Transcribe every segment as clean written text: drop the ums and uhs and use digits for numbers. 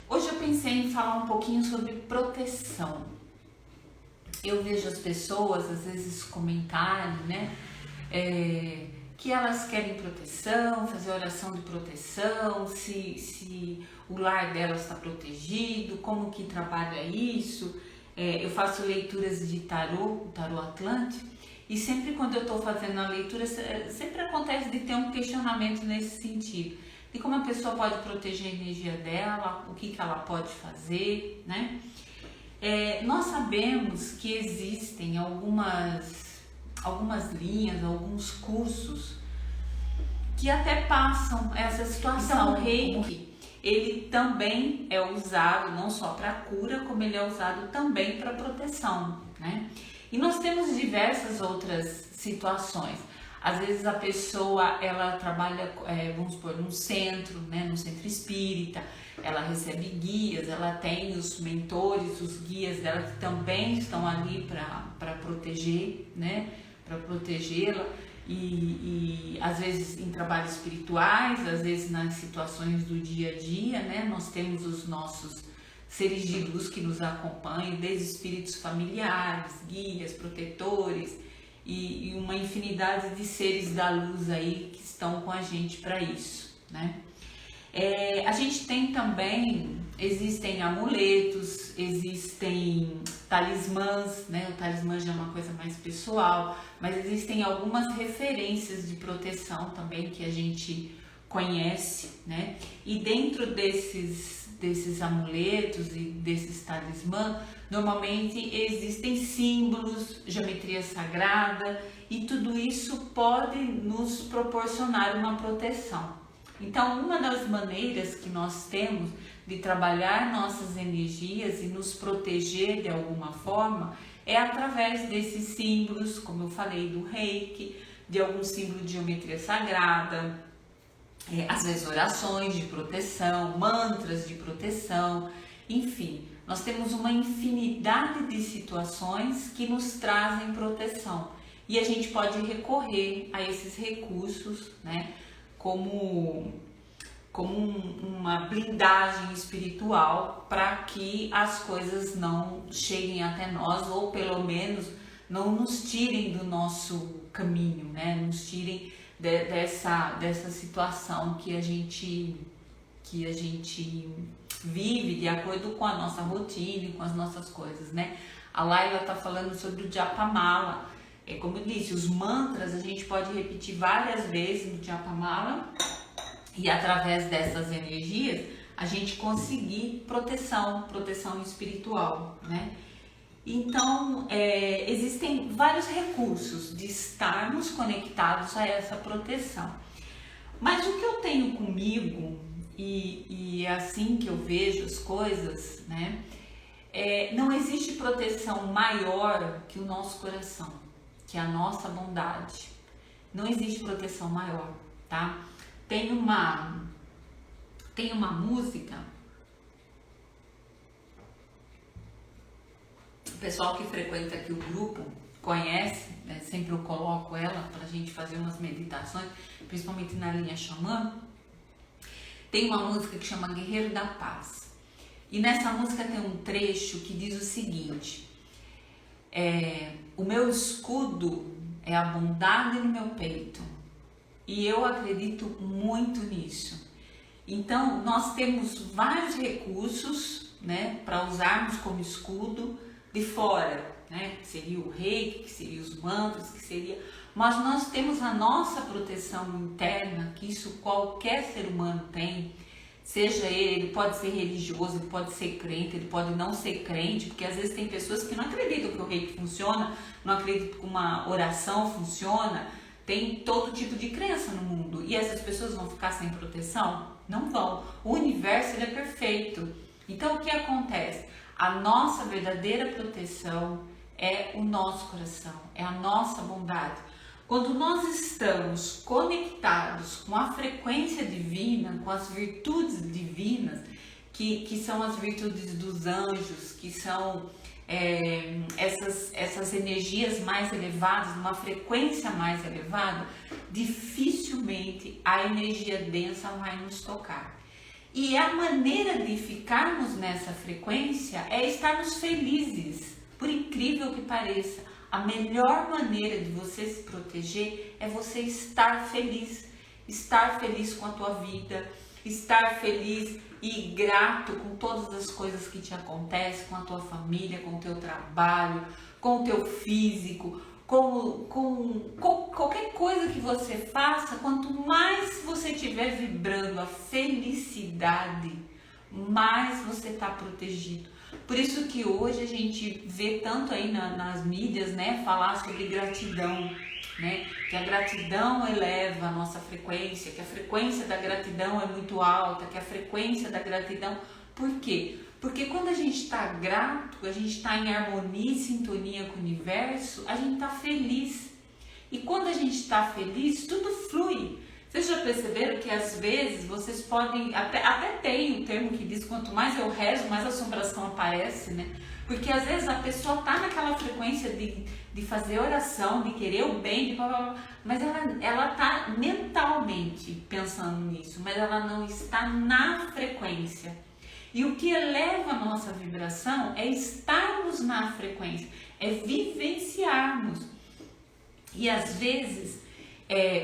Hoje eu pensei em falar um pouquinho sobre proteção. Eu vejo as pessoas às vezes comentarem, né, que elas querem proteção, fazer oração de proteção, se o lar delas está protegido, como que trabalha isso. Eu faço leituras de tarô, tarô Atlante, e sempre quando eu estou fazendo a leitura, sempre acontece de ter um questionamento nesse sentido, de como a pessoa pode proteger a energia dela, o que ela pode fazer, né? Nós sabemos que existem algumas linhas, alguns cursos que até passam essa situação. O Reiki, ele também é usado não só para cura, como ele é usado também para proteção, né? E nós temos diversas outras situações. Às vezes a pessoa, ela trabalha, vamos supor, num centro, né, num centro espírita, ela recebe guias, ela tem os mentores, os guias dela que também estão ali para proteger, né, para protegê-la, e às vezes em trabalhos espirituais, às vezes nas situações do dia a dia, né, nós temos os nossos seres de luz que nos acompanham, desde espíritos familiares, guias, protetores e uma infinidade de seres da luz aí que estão com a gente para isso, né? A gente tem também, existem amuletos, existem talismãs, né? O talismã já é uma coisa mais pessoal, mas existem algumas referências de proteção também que a gente conhece, né? E dentro desses amuletos e desses talismãs, normalmente existem símbolos, geometria sagrada, e tudo isso pode nos proporcionar uma proteção. Então, uma das maneiras que nós temos de trabalhar nossas energias e nos proteger de alguma forma é através desses símbolos, como eu falei, do Reiki, de algum símbolo de geometria sagrada, às vezes orações de proteção, mantras de proteção, enfim, nós temos uma infinidade de situações que nos trazem proteção e a gente pode recorrer a esses recursos, né, como uma blindagem espiritual para que as coisas não cheguem até nós, ou pelo menos não nos tirem do nosso caminho, né, nos tirem dessa situação que a gente vive de acordo com a nossa rotina e com as nossas coisas, né? A Laila está falando sobre o Japamala. Como eu disse, os mantras a gente pode repetir várias vezes no Japamala e através dessas energias a gente conseguir proteção espiritual, né? Então, existem vários recursos de estarmos conectados a essa proteção. Mas o que eu tenho comigo, e é assim que eu vejo as coisas, né? Não existe proteção maior que o nosso coração, que a nossa bondade. Não existe proteção maior, tá? Tem uma música, o pessoal que frequenta aqui o grupo conhece, né? Sempre eu coloco ela para a gente fazer umas meditações, principalmente na linha xamã. Tem uma música que chama Guerreiro da Paz. E nessa música tem um trecho que diz o seguinte: o meu escudo é a bondade no meu peito. E eu acredito muito nisso. Então, nós temos vários recursos, né, para usarmos como escudo de fora, né, que seria o reiki, que seria os mantras, que seria... Mas nós temos a nossa proteção interna, que isso qualquer ser humano tem, seja ele pode ser religioso, ele pode ser crente, ele pode não ser crente, porque às vezes tem pessoas que não acreditam que o reiki funciona, não acreditam que uma oração funciona, tem todo tipo de crença no mundo, e essas pessoas vão ficar sem proteção? Não vão. O universo, ele é perfeito. Então, o que acontece? A nossa verdadeira proteção é o nosso coração, é a nossa bondade. Quando nós estamos conectados com a frequência divina, com as virtudes divinas, que são as virtudes dos anjos, que são essas energias mais elevadas, uma frequência mais elevada, dificilmente a energia densa vai nos tocar. E a maneira de ficarmos nessa frequência é estarmos felizes, por incrível que pareça. A melhor maneira de você se proteger é você estar feliz com a tua vida, estar feliz e grato com todas as coisas que te acontecem, com a tua família, com o teu trabalho, com o teu físico, com qualquer coisa que você faça. Quanto mais você estiver vibrando a felicidade, mais você está protegido. Por isso que hoje a gente vê tanto aí nas mídias, né, falar sobre gratidão, né, que a gratidão eleva a nossa frequência, que a frequência da gratidão é muito alta, que a frequência da gratidão... Por quê? Porque quando a gente está grato, a gente está em harmonia e sintonia com o universo, a gente está feliz. E quando a gente está feliz, tudo flui. Vocês já perceberam que às vezes vocês podem, até tem um termo que diz, quanto mais eu rezo, mais assombração aparece, né? Porque às vezes a pessoa tá naquela frequência de fazer oração, de querer o bem, mas ela tá mentalmente pensando nisso, mas ela não está na frequência. E o que eleva a nossa vibração é estarmos na frequência, é vivenciarmos. E às vezes,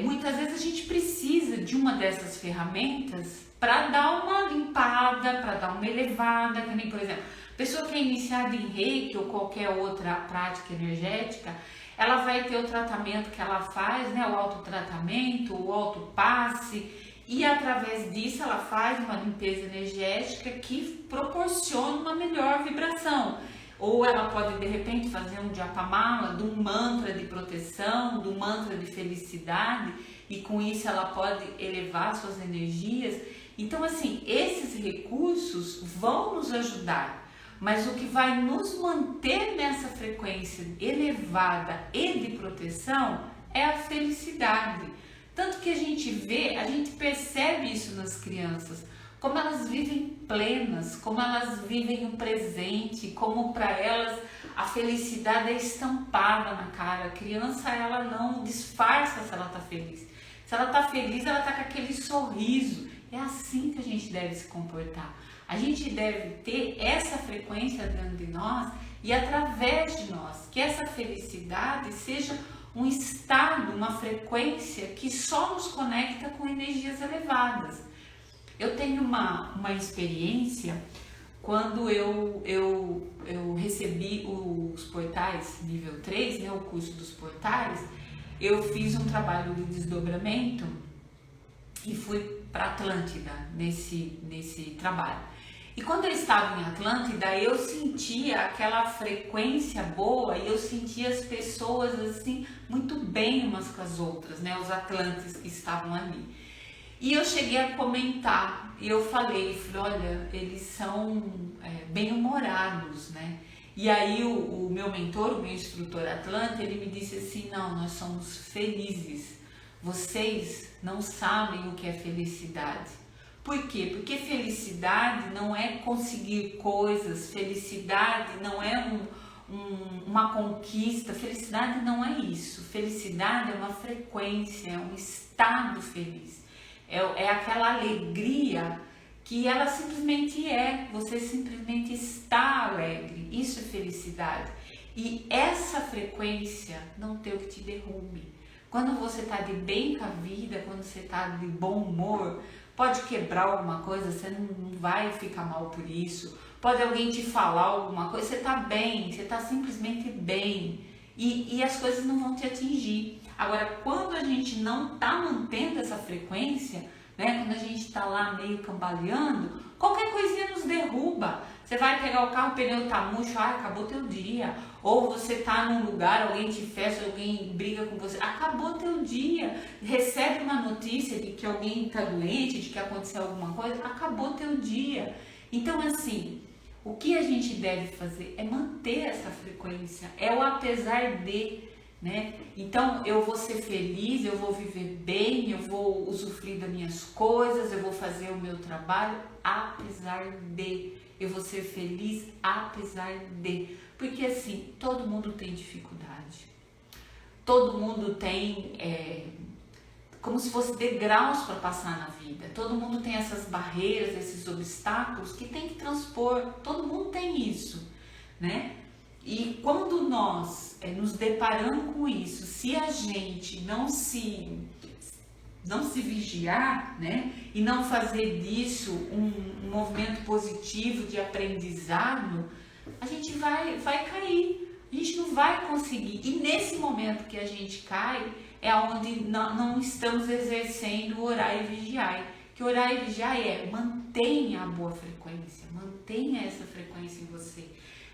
muitas vezes a gente precisa de uma dessas ferramentas para dar uma limpada, para dar uma elevada, que nem, por exemplo, a pessoa que é iniciada em Reiki ou qualquer outra prática energética, ela vai ter o tratamento que ela faz, né, o autotratamento, o autopasse, e através disso ela faz uma limpeza energética que proporciona uma melhor vibração. Ou ela pode de repente fazer um japamala, de um mantra de proteção, de um mantra de felicidade, e com isso ela pode elevar suas energias. Então assim, esses recursos vão nos ajudar, mas o que vai nos manter nessa frequência elevada e de proteção é a felicidade. Tanto que a gente percebe isso nas crianças, como elas vivem plenas, como elas vivem o presente, como para elas a felicidade é estampada na cara. A criança, ela não disfarça se ela está feliz. Se ela está feliz, ela está com aquele sorriso. É assim que a gente deve se comportar. A gente deve ter essa frequência dentro de nós e através de nós, que essa felicidade seja um estado, uma frequência que só nos conecta com energias elevadas. Eu tenho uma experiência quando eu recebi os portais nível 3, né, o curso dos portais. Eu fiz um trabalho de desdobramento e fui para Atlântida nesse trabalho. E quando eu estava em Atlântida, eu sentia aquela frequência boa e eu sentia as pessoas assim muito bem umas com as outras, né? Os atlantes que estavam ali. E eu cheguei a comentar, e eu falei, olha, eles são bem-humorados, né? E aí o meu mentor, o meu instrutor Atlante, ele me disse assim, não, nós somos felizes. Vocês não sabem o que é felicidade. Por quê? Porque felicidade não é conseguir coisas, felicidade não é uma conquista, felicidade não é isso. Felicidade é uma frequência, é um estado feliz. É aquela alegria que ela simplesmente é, você simplesmente está alegre, isso é felicidade. E essa frequência não tem o que te derrube. Quando você está de bem com a vida, quando você está de bom humor, pode quebrar alguma coisa, você não vai ficar mal por isso. Pode alguém te falar alguma coisa, você está bem, você está simplesmente bem. E as coisas não vão te atingir. Agora, quando a gente não está mantendo essa frequência, né, quando a gente está lá meio cambaleando, qualquer coisinha nos derruba. Você vai pegar o carro, o pneu tá murcho, acabou teu dia. Ou você tá num lugar, alguém te fecha, alguém briga com você, acabou teu dia. Recebe uma notícia de que alguém tá doente, de que aconteceu alguma coisa, acabou teu dia. Então, assim, o que a gente deve fazer é manter essa frequência, é o apesar de, né? Então, eu vou ser feliz, eu vou viver bem, eu vou usufruir das minhas coisas, eu vou fazer o meu trabalho, apesar de. Eu vou ser feliz apesar de. Porque assim, todo mundo tem dificuldade. Todo mundo tem como se fosse degraus para passar na vida. Todo mundo tem essas barreiras, esses obstáculos que tem que transpor. Todo mundo tem isso, né? E quando nós nos deparamos com isso, se a gente não se vigiar, né, e não fazer disso um movimento positivo de aprendizado, a gente vai cair, a gente não vai conseguir. E nesse momento que a gente cai, é onde não estamos exercendo o orar e vigiar. Que orar e vigiar mantenha a boa frequência, mantenha essa frequência em você.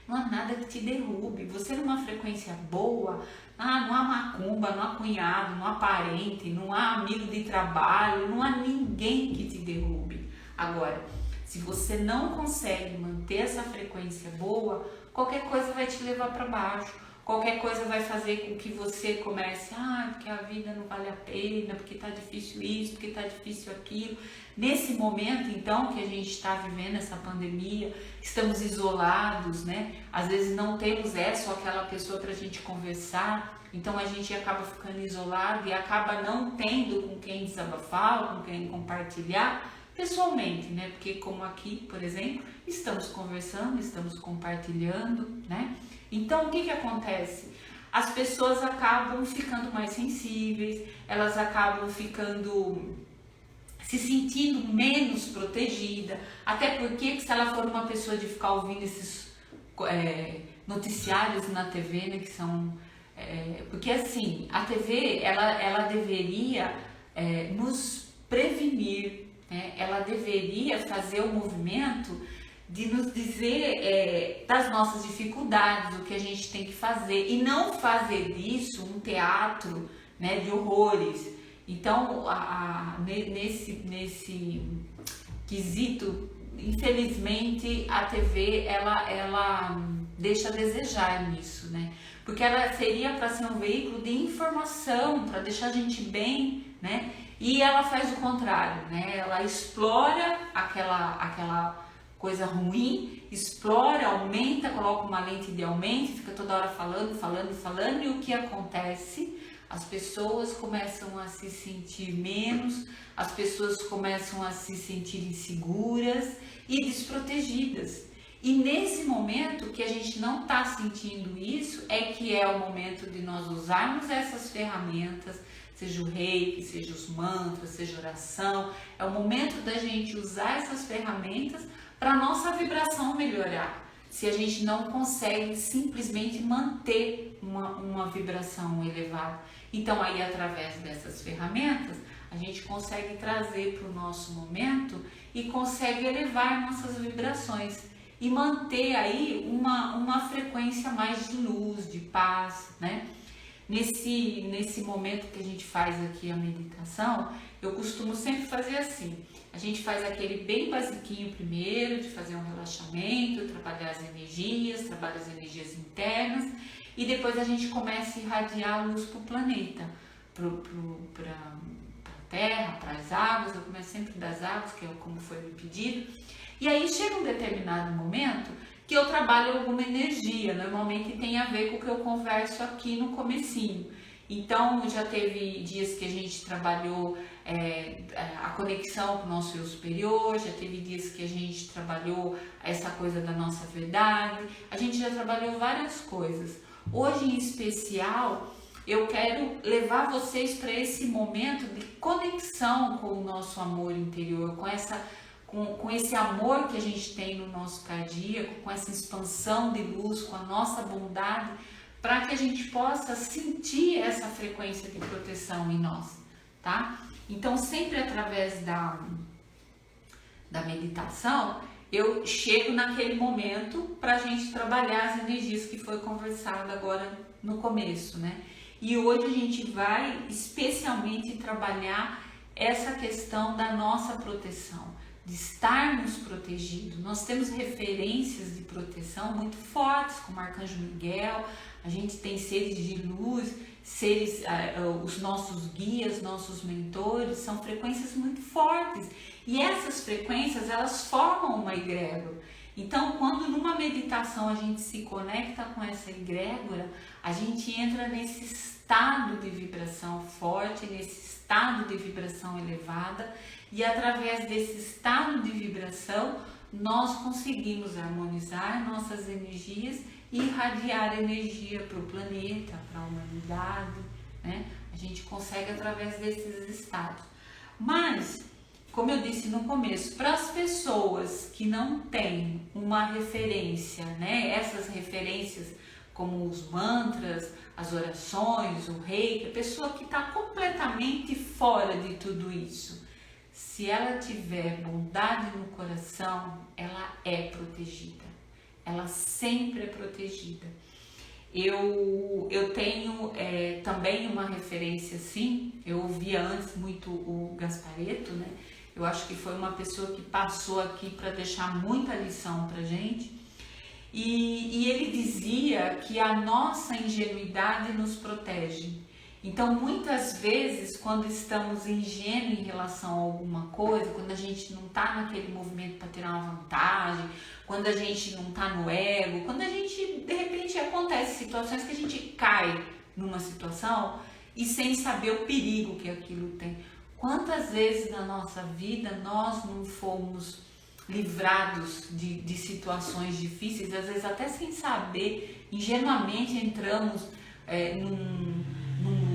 Não há nada que te derrube. Você numa frequência boa, não há macumba, não há cunhado, não há parente, não há amigo de trabalho, não há ninguém que te derrube. Agora, se você não consegue manter essa frequência boa, qualquer coisa vai te levar para baixo. Qualquer coisa vai fazer com que você comece, porque a vida não vale a pena, porque tá difícil isso, porque tá difícil aquilo. Nesse momento, então, que a gente está vivendo essa pandemia, estamos isolados, né? Às vezes não temos essa ou aquela pessoa para a gente conversar, então a gente acaba ficando isolado e acaba não tendo com quem desabafar, com quem compartilhar pessoalmente, né? Porque como aqui, por exemplo, estamos conversando, estamos compartilhando, né? Então, o que acontece? As pessoas acabam ficando mais sensíveis, elas acabam se sentindo menos protegida, até porque se ela for uma pessoa de ficar ouvindo esses noticiários na TV, né, que são... porque assim, a TV, ela deveria nos prevenir, né? Ela deveria fazer o movimento de nos dizer das nossas dificuldades, o que a gente tem que fazer, e não fazer disso um teatro, né, de horrores. Então, nesse quesito, infelizmente, a TV, ela deixa a desejar nisso, né? Porque ela seria para ser um veículo de informação, para deixar a gente bem, né? E ela faz o contrário, né? Ela explora aquela coisa ruim, explora, aumenta, coloca uma lente de aumento, fica toda hora falando, e o que acontece? As pessoas começam a se sentir menos, as pessoas começam a se sentir inseguras e desprotegidas. E nesse momento que a gente não está sentindo isso, que é o momento de nós usarmos essas ferramentas, seja o reiki, seja os mantras, seja oração, é o momento da gente usar essas ferramentas para a nossa vibração melhorar. Se a gente não consegue simplesmente manter uma vibração elevada. Então aí através dessas ferramentas a gente consegue trazer para o nosso momento e consegue elevar nossas vibrações e manter aí uma frequência mais de luz, de paz, né? Nesse momento que a gente faz aqui a meditação, eu costumo sempre fazer assim. A gente faz aquele bem basiquinho primeiro, de fazer um relaxamento, trabalhar as energias internas, e depois a gente começa a irradiar a luz para o planeta, para a terra, para as águas. Eu começo sempre das águas, que é como foi me pedido. E aí chega um determinado momento que eu trabalho alguma energia, normalmente tem a ver com o que eu converso aqui no comecinho. Então, já teve dias que a gente trabalhou a conexão com o nosso eu superior, já teve dias que a gente trabalhou essa coisa da nossa verdade, a gente já trabalhou várias coisas. Hoje, em especial, eu quero levar vocês para esse momento de conexão com o nosso amor interior, com esse amor que a gente tem no nosso cardíaco, com essa expansão de luz, com a nossa bondade, para que a gente possa sentir essa frequência de proteção em nós, tá? Então, sempre através da meditação, eu chego naquele momento para a gente trabalhar as energias que foi conversado agora no começo, né? E hoje a gente vai especialmente trabalhar essa questão da nossa proteção, de estarmos protegidos. Nós temos referências de proteção muito fortes, como o Arcanjo Miguel. A gente tem seres de luz, os nossos guias, nossos mentores, são frequências muito fortes. E essas frequências, elas formam uma egrégora. Então, quando numa meditação a gente se conecta com essa egrégora, a gente entra nesse estado de vibração forte, nesse estado de vibração elevada, e através desse estado de vibração nós conseguimos harmonizar nossas energias e irradiar energia para o planeta, para a humanidade, né? A gente consegue através desses estados. Mas, como eu disse no começo, para as pessoas que não têm uma referência, né? Essas referências como os mantras, as orações, o reiki, a pessoa que está completamente fora de tudo isso, se ela tiver bondade no coração, ela é protegida. Ela sempre é protegida. Eu tenho também uma referência assim, eu ouvia antes muito o Gasparetto, né? Eu acho que foi uma pessoa que passou aqui para deixar muita lição pra gente. E ele dizia que a nossa ingenuidade nos protege. Então, muitas vezes, quando estamos ingênuos em relação a alguma coisa, quando a gente não está naquele movimento para tirar uma vantagem, quando a gente não está no ego, quando a gente, de repente, acontece situações que a gente cai numa situação e sem saber o perigo que aquilo tem. Quantas vezes na nossa vida nós não fomos livrados de situações difíceis, às vezes até sem saber, ingenuamente entramos num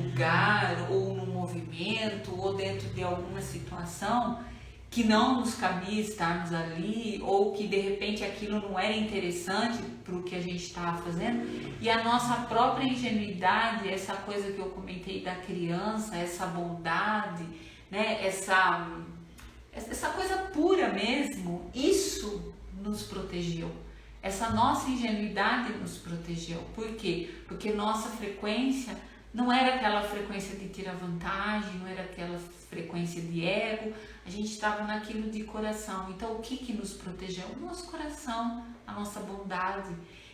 lugar ou num movimento ou dentro de alguma situação que não nos cabia estarmos ali, ou que de repente aquilo não era interessante para o que a gente estava fazendo, e a nossa própria ingenuidade, essa coisa que eu comentei da criança, essa bondade, né, essa coisa pura mesmo, isso nos protegeu. Essa nossa ingenuidade nos protegeu. Por quê? Porque nossa frequência não era aquela frequência de tirar vantagem, não era aquela frequência de ego, a gente estava naquilo de coração. Então, o que nos protegeu? O nosso coração, a nossa bondade.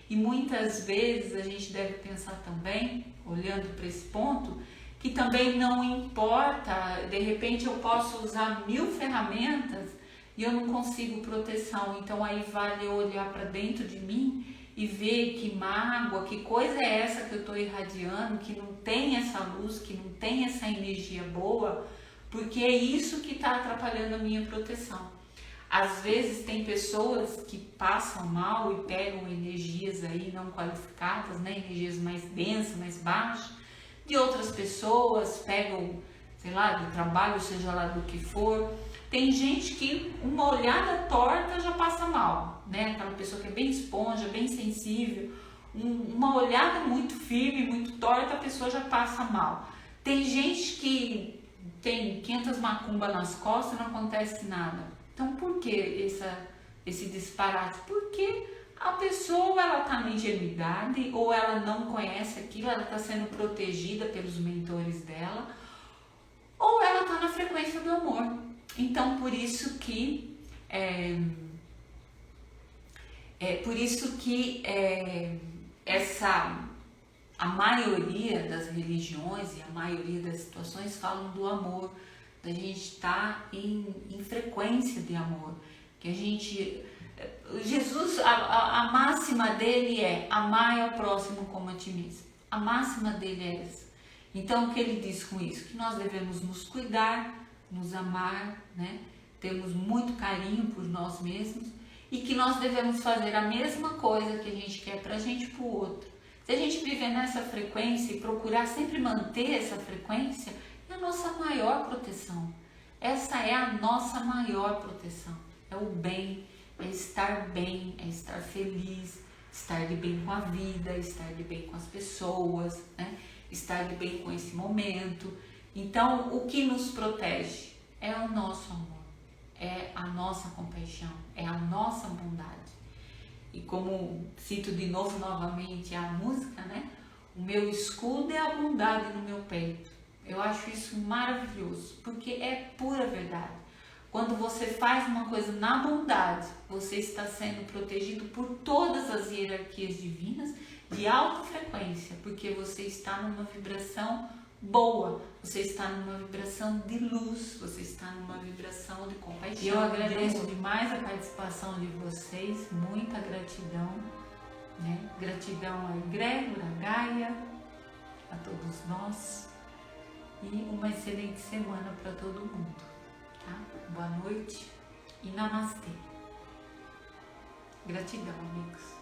E muitas vezes a gente deve pensar também, olhando para esse ponto, que também não importa, de repente eu posso usar 1000 ferramentas e eu não consigo proteção. Então, aí vale eu olhar para dentro de mim e ver que mágoa, que coisa é essa que eu estou irradiando, que não tem essa luz, que não tem essa energia boa, porque é isso que está atrapalhando a minha proteção. Às vezes tem pessoas que passam mal e pegam energias aí não qualificadas, né? Energias mais densas, mais baixas, de outras pessoas, pegam, sei lá, do trabalho, seja lá do que for. Tem gente que uma olhada torta já passa mal, né? Aquela pessoa que é bem esponja, bem sensível, uma olhada muito firme, muito torta, a pessoa já passa mal. Tem gente que tem 500 macumbas nas costas e não acontece nada. Então, por que esse disparate? Porque a pessoa, ela está na ingenuidade, ou ela não conhece aquilo, ela está sendo protegida pelos mentores dela, ou ela está na frequência do amor. Então, por isso que a maioria das religiões e a maioria das situações falam do amor, da gente estar em frequência de amor, que a gente... Jesus, a máxima dele é amar ao próximo como a ti mesmo. A máxima dele é essa. Então, o que ele diz com isso? Que nós devemos nos cuidar, nos amar, né? Termos muito carinho por nós mesmos e que nós devemos fazer a mesma coisa que a gente quer pra gente e pro outro. Se a gente viver nessa frequência e procurar sempre manter essa frequência, é a nossa maior proteção. Essa é a nossa maior proteção. É o bem, é estar bem, é estar feliz, estar de bem com a vida, estar de bem com as pessoas, né? Estar de bem com esse momento. Então, o que nos protege é o nosso amor, é a nossa compaixão, é a nossa bondade. E como cito de novo, novamente, a música, né? O meu escudo é a bondade no meu peito. Eu acho isso maravilhoso, porque é pura verdade. Quando você faz uma coisa na bondade, você está sendo protegido por todas as hierarquias divinas de alta frequência, porque você está numa vibração boa, você está numa vibração de luz, você está numa vibração de compaixão. E eu agradeço demais a participação de vocês, muita gratidão, né? Gratidão à egrégora, à Gaia, a todos nós, e uma excelente semana para todo mundo, tá? Boa noite e namastê. Gratidão, amigos.